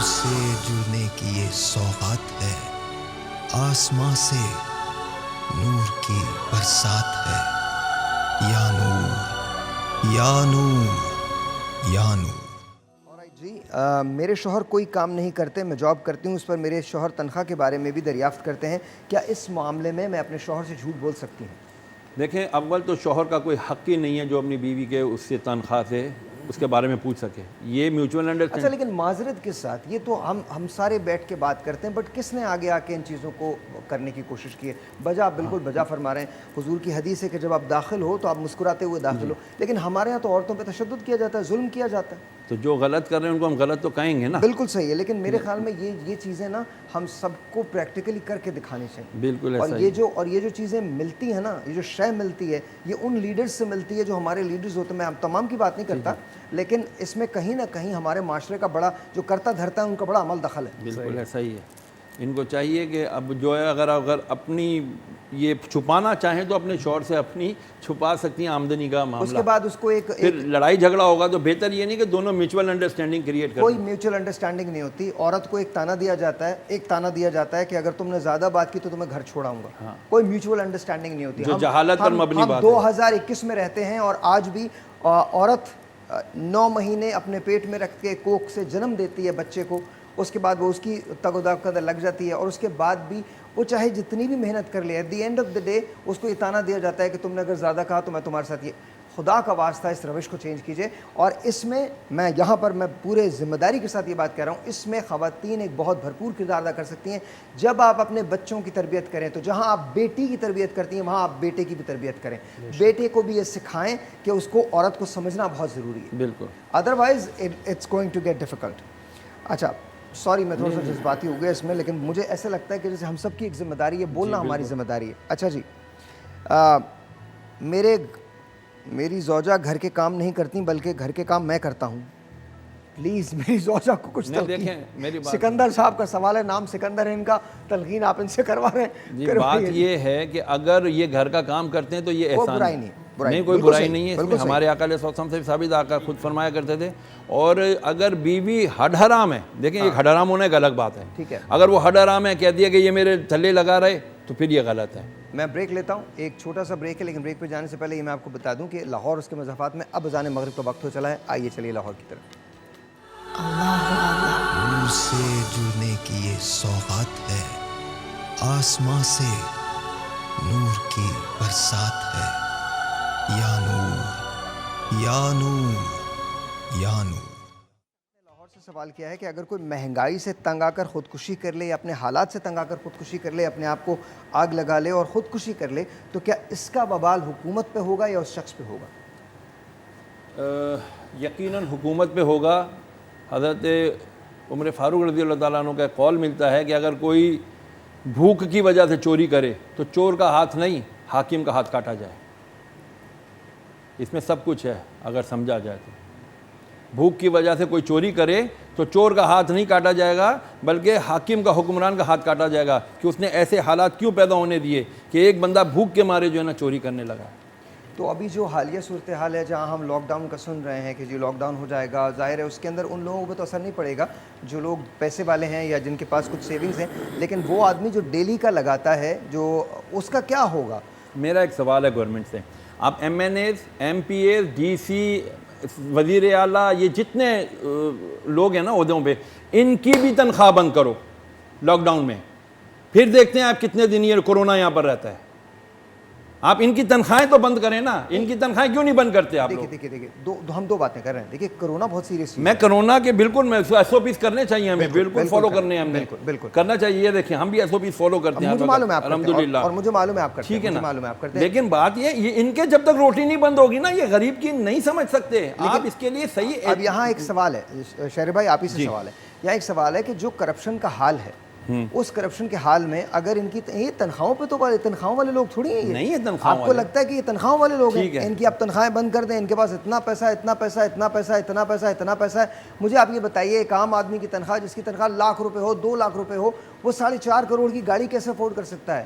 سے جڑنے کی یہ سوغات ہے، آسماں سے نور کی برسات ہے، یا نور یا نور یا نور۔ جی میرے شوہر کوئی کام نہیں کرتے، میں جاب کرتی ہوں، اس پر میرے شوہر تنخواہ کے بارے میں بھی دریافت کرتے ہیں، کیا اس معاملے میں اپنے شوہر سے جھوٹ بول سکتی ہوں؟ دیکھیں، اول تو شوہر کا کوئی حق ہی نہیں ہے جو اپنی بیوی کے اس سے تنخواہ سے اس کے بارے میں پوچھ سکے، یہ میوچول اچھا انڈرسٹینڈ۔ لیکن معذرت کس ساتھ، یہ تو ہم سارے بیٹھ کے بات کرتے ہیں، بٹ کس نے آگے آ کے ان چیزوں کو کرنے کی کوشش کی ہے؟ بجا آپ بالکل بجا فرما رہے ہیں، حضور کی حدیث ہے کہ جب آپ داخل ہو تو آپ مسکراتے ہوئے داخل ہو، لیکن ہمارے ہاں تو عورتوں پہ تشدد کیا جاتا ہے، ظلم کیا جاتا ہے۔ تو جو غلط کر رہے ہیں ان کو ہم غلط تو کہیں گے نا۔ بالکل صحیح ہے، لیکن میرے خیال میں یہ چیزیں نا ہم سب کو پریکٹیکلی کر کے دکھانی چاہیے۔ بالکل اور ایسا یہ جو چیزیں ملتی ہیں نا، یہ جو شے ملتی ہے، یہ ان لیڈرز سے ملتی ہے جو ہمارے لیڈرز ہوتے ہیں۔ میں تمام کی بات نہیں کرتا، لیکن اس میں کہیں نہ کہیں ہمارے معاشرے کا بڑا جو کرتا دھرتا ہے ان کا بڑا عمل دخل ہے۔ بالکل ایسا ہی ہے۔ ان کو چاہیے کہ اب جو ہے اگر اپنی یہ چھپانا چاہیں تو اپنے شوہر سے اپنی چھپا سکتی ہیں آمدنی کا معاملہ۔ اس کے بعد اس کو پھر لڑائی جھگڑا ہوگا تو بہتر یہ نہیں کہ دونوں میوچول انڈرسٹینڈنگ کریٹ کریں۔ کوئی میوچل انڈرسٹینڈنگ نہیں ہوتی، عورت کو ایک تانا دیا جاتا ہے کہ اگر تم نے زیادہ بات کی تو تمہیں گھر چھوڑاؤں گا۔ کوئی میوچل انڈرسٹینڈنگ نہیں ہوتی۔ جو جہالت پر مبنی بات ہے۔ ہم 2021 میں رہتے ہیں اور آج بھی عورت 9 مہینے اپنے پیٹ میں رکھ کے کوکھ سے جنم دیتی ہے بچے کو، اس کے بعد وہ اس کی تگ و دو قدر لگ جاتی ہے، اور اس کے بعد بھی وہ چاہے جتنی بھی محنت کر لے، at the end of the day اس کو یہ تانا دیا جاتا ہے کہ تم نے اگر زیادہ کہا تو میں تمہارے ساتھ یہ۔ خدا کا واسطہ اس روش کو چینج کیجئے۔ اور اس میں میں پورے ذمہ داری کے ساتھ یہ بات کہہ رہا ہوں، اس میں خواتین ایک بہت بھرپور کردار ادا کر سکتی ہیں۔ جب آپ اپنے بچوں کی تربیت کریں تو جہاں آپ بیٹی کی تربیت کرتی ہیں وہاں آپ بیٹے کی بھی تربیت کریں، بیٹے کو بھی یہ سکھائیں کہ اس کو عورت کو سمجھنا بہت ضروری ہے، بالکل، otherwise it's going to get difficult. اچھا سوری میں تھوڑا سا جذباتی ہو گیا اس میں، لیکن مجھے ایسا لگتا ہے کہ جیسے ہم سب کی ایک ذمہ داری ہے، بولنا ہماری ذمہ داری ہے۔ اچھا جی، میری زوجہ گھر کے کام نہیں کرتی بلکہ گھر کے کام میں کرتا ہوں، پلیز میری زوجہ کو کچھ تلقین۔ سکندر صاحب کا سوال ہے، نام سکندر ہے ان کا، تلقین آپ ان سے کروا رہے ہیں۔ جی بات یہ ہے کہ اگر یہ گھر کا کام کرتے ہیں تو یہ احسان برائی نہیں، نہیں، کوئی برائی نہیں ہے اس میں۔ ہمارے آقا علیہ السلام سے ثابت، آقا خود فرمایا کرتے تھے۔ اور اگر بیوی ہڈ حرام ہے، دیکھیں ایک ہڈ حرام ہونا ایک الگ بات ہے، ٹھیک ہے، اگر وہ ہڈ حرام ہے، کہہ دیا کہ یہ میرے تھلے لگا رہے تو پھر یہ غلط ہے۔ میں بریک لیتا ہوں، ایک چھوٹا سا بریک ہے، لیکن بریک پہ جانے سے پہلے یہ میں آپ کو بتا دوں کہ لاہور اس کے مضافات میں اب اذان مغرب کا وقت ہو چلا ہے۔ آئیے چلیے لاہور کی طرف۔ نور سے جڑنے کی یہ سوغات ہے، آسماں سے نور کی برسات ہے، یا نور یا نور یا نور۔ لاہور سے سوال کیا ہے کہ اگر کوئی مہنگائی سے تنگ آ کر خودکشی کر لے یا اپنے حالات سے تنگ آ کر خودکشی کر لے، اپنے آپ کو آگ لگا لے اور خودکشی کر لے، تو کیا اس کا وبال حکومت پہ ہوگا یا اس شخص پہ ہوگا؟ یقیناً حکومت پہ ہوگا۔ حضرت عمر فاروق رضی اللہ تعالیٰ عنہ کا قول ملتا ہے کہ اگر کوئی بھوک کی وجہ سے چوری کرے تو چور کا ہاتھ نہیں، حاکم کا ہاتھ کاٹا جائے۔ اس میں سب کچھ ہے اگر سمجھا جائے تو۔ بھوک کی وجہ سے کوئی چوری کرے تو چور کا ہاتھ نہیں کاٹا جائے گا، بلکہ حاکم کا، حکمران کا ہاتھ کاٹا جائے گا کہ اس نے ایسے حالات کیوں پیدا ہونے دیے کہ ایک بندہ بھوک کے مارے جو ہے نا چوری کرنے لگا۔ تو ابھی جو حالیہ صورتحال ہے جہاں ہم لاک ڈاؤن کا سن رہے ہیں کہ جی لاک ڈاؤن ہو جائے گا، ظاہر ہے اس کے اندر ان لوگوں پہ تو اثر نہیں پڑے گا جو لوگ پیسے والے ہیں یا جن کے پاس کچھ سیونگز ہیں، لیکن وہ آدمی جو ڈیلی کا لگاتا ہے، جو اس کا کیا ہوگا؟ میرا ایک سوال ہے گورنمنٹ سے، آپ M N As, M P As, D C, وزیر اعلیٰ، یہ جتنے لوگ ہیں نا عہدوں پہ، ان کی بھی تنخواہ بند کرو لاک ڈاؤن میں، پھر دیکھتے ہیں آپ کتنے دن یہ کورونا یہاں پر رہتا ہے۔ آپ ان کی تنخواہیں تو بند کریں نا، ان کی تنخواہیں کیوں نہیں بند کرتے آپ لوگ؟ دیکھیے ہم دو باتیں کر رہے ہیں۔ دیکھیے کرونا بہت سیریس، میں کرونا کے بالکل ایس او پیز کرنے چاہیے ہمیں، بالکل فالو کرنے ہیں، ہم نے بالکل کرنا چاہیے۔ یہ دیکھیں ہم بھی ایس او پیز فالو کرتے ہیں، مجھے معلوم ہے آپ کرتے ہیں، الحمدللہ، اور مجھے معلوم ہے آپ کرتے ہیں، ٹھیک ہے نا، معلوم ہے آپ کرتے ہیں، لیکن بات یہ ان کے جب تک روٹی نہیں بند ہوگی نا، یہ غریب کی نہیں سمجھ سکتے آپ، اس کے لیے صحیح۔ اب یہاں ایک سوال ہے شہر بھائی، آپ ہی سے سوال ہے، یہاں ایک سوال ہے کہ جو کرپشن کا حال ہے، اس کرپشن کے حال میں اگر ان کی یہ تنخواہوں پہ، تو تنخواہوں والے لوگ تھوڑی ہیں، نہیں ہے تنخواہوں آپ کو لگتا ہے کہ یہ تنخواہوں والے لوگ ہیں، ٹھیک ہے، ان کی آپ تنخواہیں بند کر دیں، ان کے پاس اتنا پیسہ اتنا پیسہ اتنا پیسہ اتنا پیسہ اتنا پیسہ ہے۔ مجھے آپ یہ بتائیے، ایک عام آدمی کی تنخواہ جس کی تنخواہ 1,00,000 روپے ہو، 2 لاکھ روپے ہو، وہ 4.5 کروڑ کی گاڑی کیسے افورڈ کر سکتا ہے؟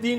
3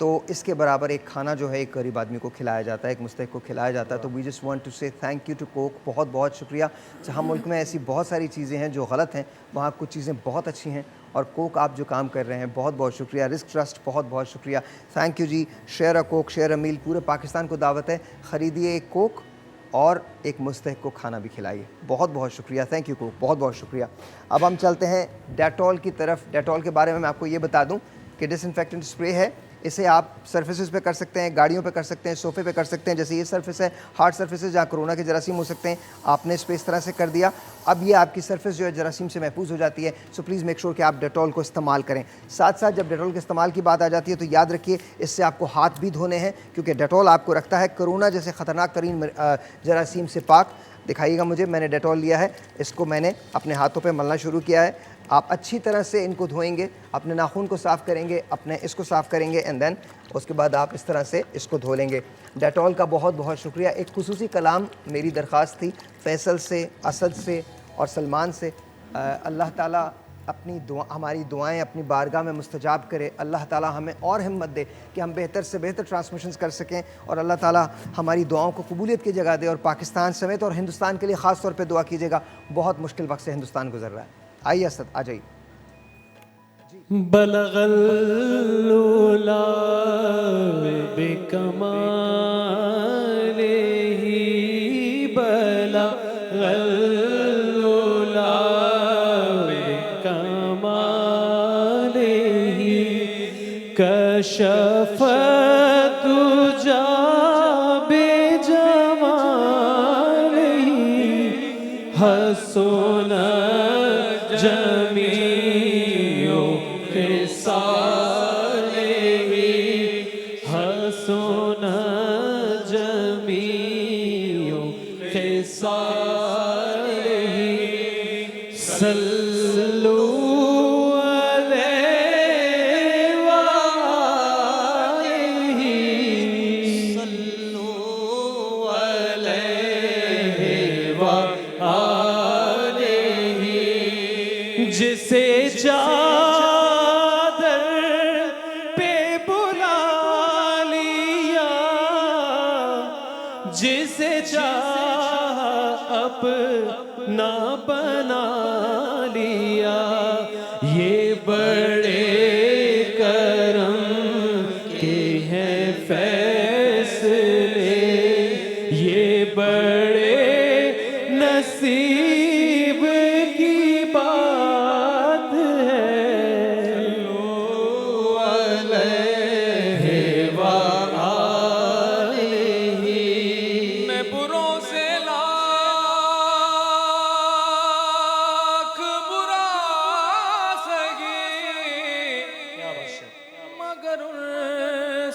تو اس کے برابر ایک کھانا جو ہے ایک غریب آدمی کو کھلایا جاتا ہے, ایک مستحق کو کھلایا جاتا ہے. تو وی جسٹ وانٹ ٹو سے تھینک یو ٹو کوک. بہت بہت شکریہ. جہاں ملک میں ایسی بہت ساری چیزیں ہیں جو غلط ہیں, وہاں کچھ چیزیں بہت اچھی ہیں, اور کوک آپ جو کام کر رہے ہیں بہت بہت شکریہ. رسک ٹرسٹ بہت بہت شکریہ. تھینک یو جی. Share a cook share a meal. پورے پاکستان کو دعوت ہے, خریدیے ایک کوک اور ایک مستحق کو کھانا بھی کھلائیے. بہت بہت شکریہ. تھینک یو کوک, بہت بہت شکریہ. اب ہم چلتے ہیں ڈیٹول کی طرف. ڈیٹول کے بارے میں آپ کو یہ بتا دوں کہ ڈس انفیکٹنٹ اسپرے ہے. اسے آپ سرفیسز پہ کر سکتے ہیں, گاڑیوں پہ کر سکتے ہیں, صوفے پہ کر سکتے ہیں. جیسے یہ سرفیس ہے, ہارڈ سرفیسز جہاں کرونا کے جراثیم ہو سکتے ہیں, آپ نے اس پہ اس طرح سے کر دیا. اب یہ آپ کی سرفیس جو ہے جراثیم سے محفوظ ہو جاتی ہے. سو پلیز میک شور کہ آپ ڈیٹول کو استعمال کریں. ساتھ ساتھ جب ڈیٹول کے استعمال کی بات آ جاتی ہے تو یاد رکھیے اس سے آپ کو ہاتھ بھی دھونے ہیں, کیونکہ ڈیٹول آپ کو رکھتا ہے کرونا جیسے خطرناک ترین جراثیم سے پاک. دکھائیے گا مجھے, میں نے ڈیٹول لیا ہے, اس کو میں نے اپنے ہاتھوں پہ ملنا شروع کیا ہے. آپ اچھی طرح سے ان کو دھوئیں گے, اپنے ناخن کو صاف کریں گے, اپنے اس کو صاف کریں گے, اینڈ دین اس کے بعد آپ اس طرح سے اس کو دھو لیں گے. ڈیٹول کا بہت بہت شکریہ. ایک خصوصی کلام میری درخواست تھی فیصل سے, اسد سے اور سلمان سے. اللہ تعالیٰ اپنی ہماری دعائیں اپنی بارگاہ میں مستجاب کرے. اللہ تعالیٰ ہمیں اور ہمت دے کہ ہم بہتر سے بہتر ٹرانسمیشنز کر سکیں, اور اللہ تعالیٰ ہماری دعاؤں کو قبولیت کی جگہ دے. اور پاکستان سمیت اور ہندوستان کے لیے خاص طور پہ دعا کیجیے گا. بہت مشکل وقت سے ہندوستان گزر رہا ہے. آئیے اسد, آ جائیے. بلغ العلا بکمالہ بلغ العلا بکمالہ کشف الدجی بجمالہ حسن جمیع خصالہ حسن جمیع خصالہ صلو علیہ وآلہ صلو علیہ وآلہ جسے چادر پہ بلا لیا جسے چاہ اپنا بنا لیا یہ بڑے کرم کے ہیں فیصلے یہ بڑے نصیب کی بات ہے میں بروں سے لاکھ برا سگی مگر ان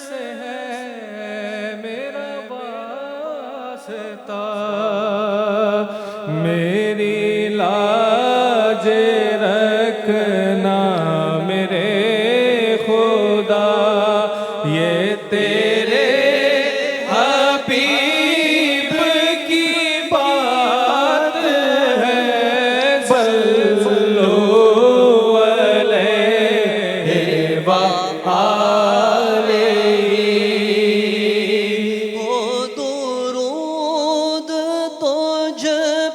سے ہے میرا واسطہ میری لاج رکھنا میرے خدا یہ تیرے حبیب کی بات ہے صلو علیہ وآلہ وہ درود تجھ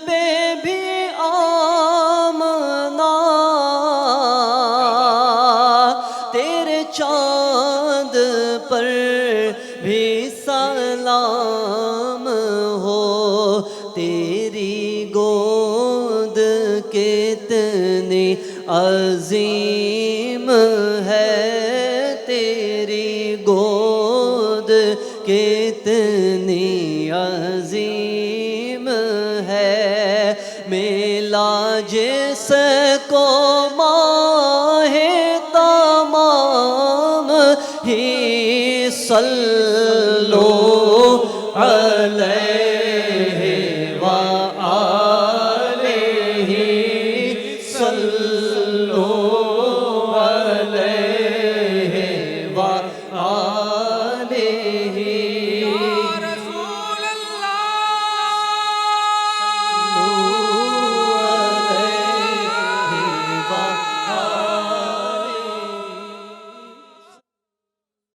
پہ بھی آمنا تیرے چاند پر بھی سلام ہو تیری گود کتنی عظیم ہے تیری گود کتنی عظیم ہے ملا جس کو ماہ تمام ہی صلو